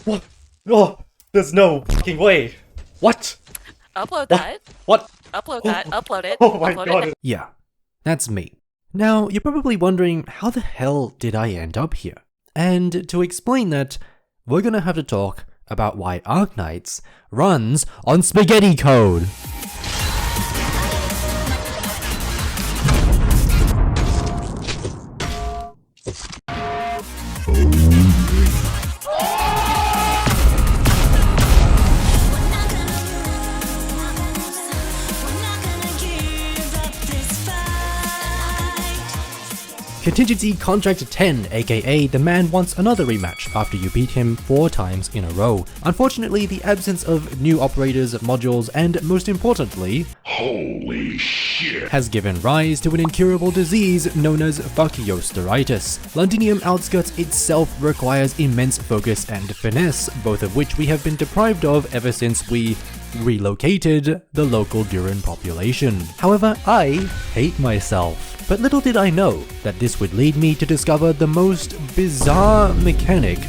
What? Oh, there's no fucking way. What? Upload that. What? Upload that. Upload it. Oh my upload god. it. Yeah, that's me. Now, you're probably wondering, how the hell did I end up here? And to explain that, we're gonna have to talk about why Arknights runs on spaghetti code. Contingency Contract 10, aka the man wants another rematch after you beat him 4 times in a row. Unfortunately, the absence of new operators, modules, and most importantly, Holy shit! has given rise to an incurable disease known as Dorotheez. Londinium Outskirts itself requires immense focus and finesse, both of which we have been deprived of ever since we relocated the local Durin population. However, I hate myself. But little did I know that this would lead me to discover the most bizarre mechanic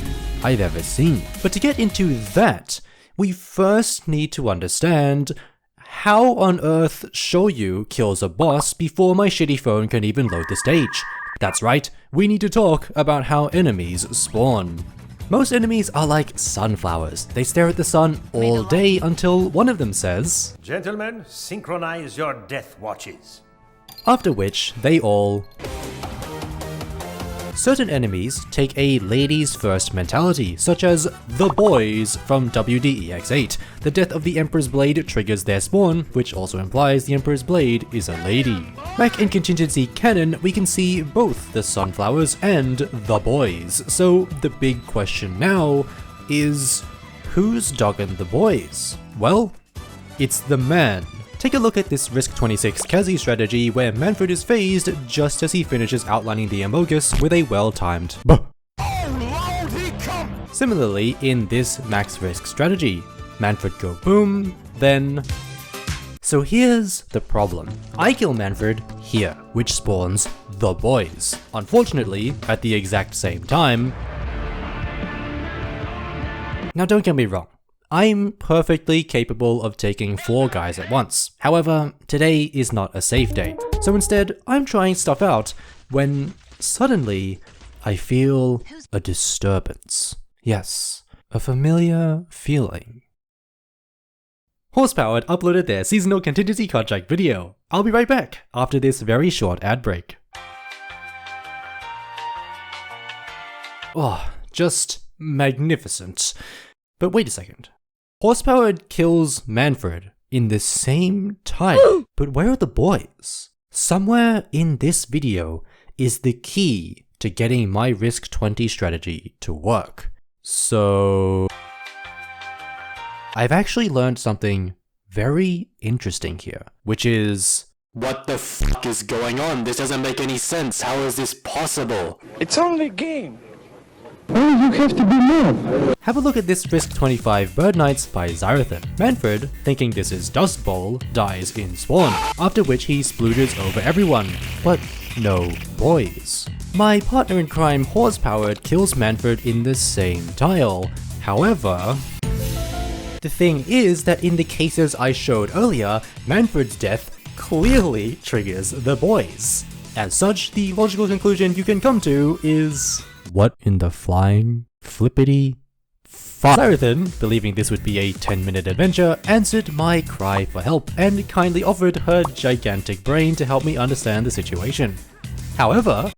I've ever seen. But to get into that, we first need to understand how on earth Shoyu kills a boss before my shitty phone can even load the stage. That's right, we need to talk about how enemies spawn. Most enemies are like sunflowers. They stare at the sun all day until one of them says, "Gentlemen, synchronize your death watches." After which they all... Certain enemies take a ladies first mentality, such as the boys from WDEX8. The death of the Emperor's Blade triggers their spawn, which also implies the Emperor's Blade is a lady. Back in Contingency Canon, we can see both the sunflowers and the boys. So the big question now is, who's dogging the boys? Well, it's the man. Take a look at this Risk 26 Kazi strategy where Manfred is phased just as he finishes outlining the Amogus with a well-timed B. Similarly, in this Max Risk strategy, Manfred go boom, then... So here's the problem. I kill Manfred here, which spawns the boys. Unfortunately, at the exact same time... Now don't get me wrong. I'm perfectly capable of taking 4 guys at once. However, today is not a safe day, so instead I'm trying stuff out when suddenly I feel a disturbance. Yes, a familiar feeling. Horsepowered uploaded their seasonal contingency contract video. I'll be right back after this very short ad break. Oh, just magnificent. But wait a second. Horsepowered kills Manfred in the same time, but where are the boys? Somewhere in this video is the key to getting my Risk 20 strategy to work. So... I've actually learned something very interesting here, which is... What the fuck is going on? This doesn't make any sense. How is this possible? It's only a game. Oh, you have to be mad. Have a look at this Risk 25 Bird Knights by Xairathan. Manfred, thinking this is Dust Bowl, dies in spawn, after which he splooges over everyone, but no boys. My partner in crime Horsepowered kills Manfred in the same tile. However, the thing is that in the cases I showed earlier, Manfred's death clearly triggers the boys. As such, the logical conclusion you can come to is... What in the flying flippity fuck? Xairathan, believing this would be a 10-minute adventure, answered my cry for help and kindly offered her gigantic brain to help me understand the situation. However...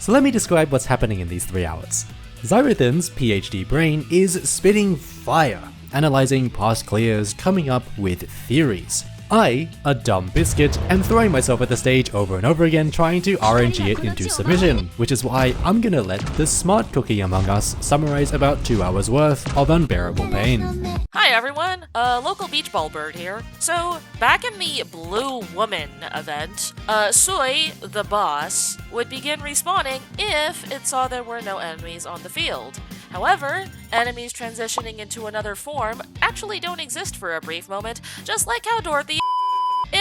So let me describe what's happening in these 3 hours. Xairathan's PhD brain is spitting fire, analyzing past clears, coming up with theories. I, a dumb biscuit, am throwing myself at the stage over and over again trying to RNG it into submission, which is why I'm gonna let the smart cookie among us summarize about 2 hours worth of unbearable pain. Hi everyone, local beach ball bird here. So, back in the Blue Woman event, Sui, the boss, would begin respawning if it saw there were no enemies on the field. However, enemies transitioning into another form actually don't exist for a brief moment, just like how Dorotheez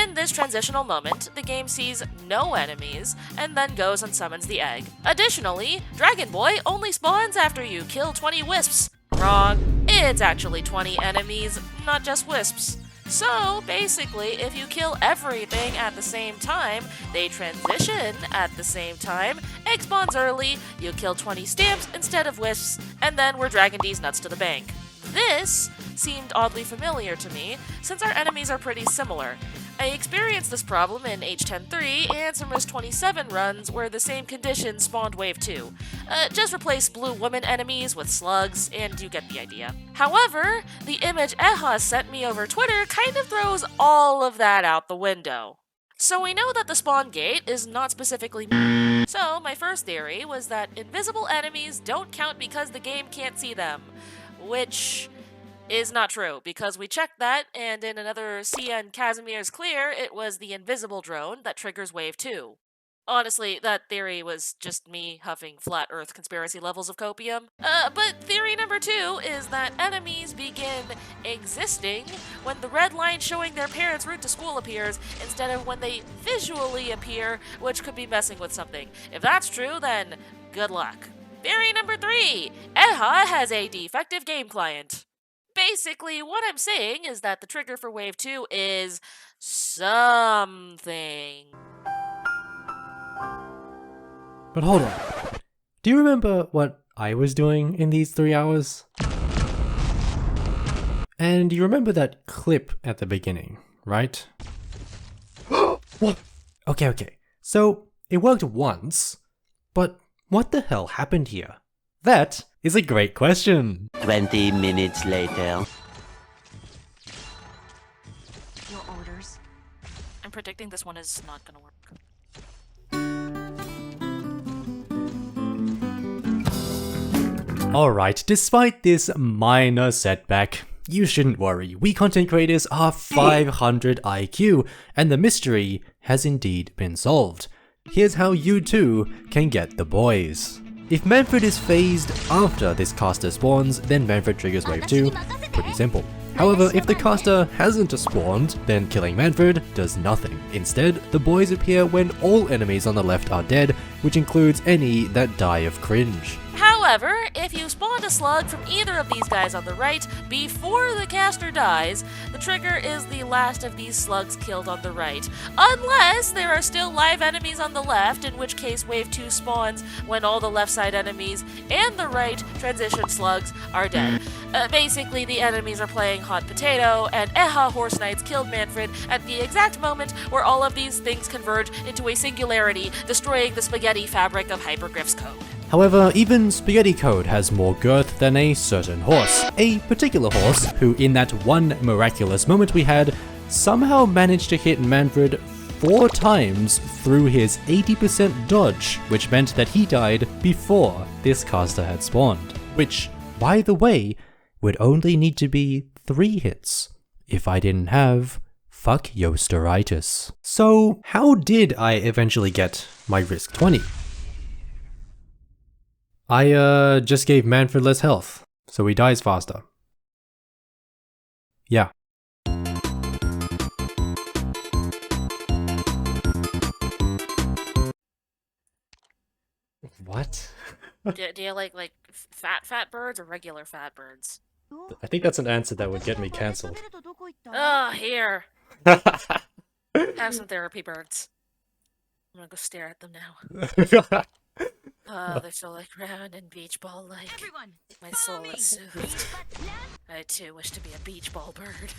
In this transitional moment, the game sees no enemies and then goes and summons the egg. Additionally, Dragon Boy only spawns after you kill 20 wisps. Wrong. It's actually 20 enemies, not just wisps. So, basically, if you kill everything at the same time, they transition at the same time, egg spawns early, you kill 20 stamps instead of wisps, and then we're Dragon D's nuts to the bank. This seemed oddly familiar to me, since our enemies are pretty similar. I experienced this problem in H10-3 and some Risk 27 runs where the same condition spawned Wave 2. Just replace blue woman enemies with slugs, and you get the idea. However, the image Eha sent me over Twitter kind of throws all of that out the window. So we know that the spawn gate is not specifically. So my first theory was that invisible enemies don't count because the game can't see them, which is not true, because we checked that, and in another CN Casimir's Clear, it was the invisible drone that triggers Wave 2. Honestly, that theory was just me huffing flat earth conspiracy levels of copium. But theory number 2 is that enemies begin existing when the red line showing their parents' route to school appears, instead of when they visually appear, which could be messing with something. If that's true, then good luck. Theory number 3, Eha has a defective game client. Basically, what I'm saying is that the trigger for Wave 2 is something. But hold on. Do you remember what I was doing in these 3 hours? And you remember that clip at the beginning, right? What? Okay. So, it worked once, but what the hell happened here? That is a great question. 20 minutes later. Your orders. I'm predicting this one is not gonna work. Alright, despite this minor setback, you shouldn't worry. We content creators are 500 IQ, and the mystery has indeed been solved. Here's how you too can get the boys. If Manfred is phased after this caster spawns, then Manfred triggers Wave 2, pretty simple. However, if the caster hasn't spawned, then killing Manfred does nothing. Instead, the boys appear when all enemies on the left are dead, which includes any that die of cringe. However, if you spawned a slug from either of these guys on the right before the caster dies, the trigger is the last of these slugs killed on the right. Unless there are still live enemies on the left, in which case Wave 2 spawns when all the left side enemies and the right transition slugs are dead. Basically, the enemies are playing hot potato, and Eha Horse Knights killed Manfred at the exact moment where all of these things converge into a singularity, destroying the spaghetti fabric of Hypergriff's code. However, even Spaghetti Code has more girth than a certain horse. A particular horse who, in that one miraculous moment we had, somehow managed to hit Manfred 4 times through his 80% dodge, which meant that he died before this caster had spawned. Which, by the way, would only need to be 3 hits if I didn't have fuck Xairathan. So, how did I eventually get my Risk 20? I just gave Manfred less health, so he dies faster. Yeah. What? Do you like fat birds or regular fat birds? I think that's an answer that would get me cancelled. Oh, here. Have some therapy birds. I'm gonna go stare at them now. Oh, they're so round and beach ball like. My soul is soothed. I too wish to be a beach ball bird.